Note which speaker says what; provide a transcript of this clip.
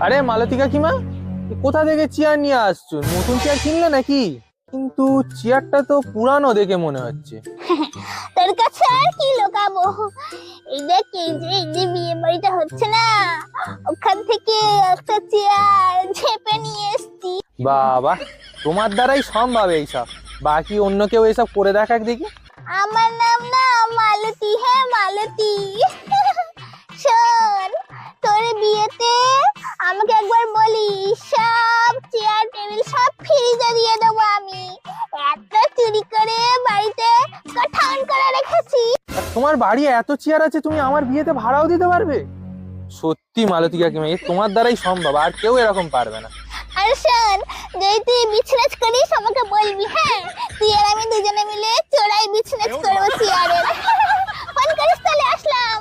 Speaker 1: আরে মালতী কাকিমা, কোথা থেকে চেয়ার নিয়ে আসছো? নতুন চেয়ার কিনলে নাকি? কিন্তু চেয়ারটা তো পুরানো দেখে মনে হচ্ছে।
Speaker 2: তোর কাছে আর কি লুকাবো? এই দেখ, এই যে বিয়ে বাড়িটা হচ্ছে না, ওখান থেকে একটা চেয়ার ঝেপে নিয়ে এসেছি।
Speaker 1: বাবা, তোমার দ্বারাই সম্ভব এইসব। বাকি অন্য কেউ এসব করে দেখাক দেখি।
Speaker 2: আমার নাম না মালতী, হ্যাঁ মালতী। শোন, তোর বিয়েতে আমাকে একবার বলিস, সব চেয়ার টেবিল সব ফ্রিজে দিয়ে দেবো আমি। এত চুরি করে বাড়িতে গঠান করে রেখেছি।
Speaker 1: আর তোমার বাড়ি এত চেয়ার আছে, তুমি আমার বিয়েতে ভাড়াও দিতে পারবে? সত্যি মালতী কাকিমা, এ তোমার দ্বারাই সম্ভব, আর কেউ এরকম পারবে না।
Speaker 2: আর শোন, যদি তুই বিজনেস করিস আমাকে বলবি, হ্যাঁ? তুই আর আমি দুজনে মিলে চোরাই বিজনেস করবো চেয়ারের। ফোন করিস তাহলে, আসলাম।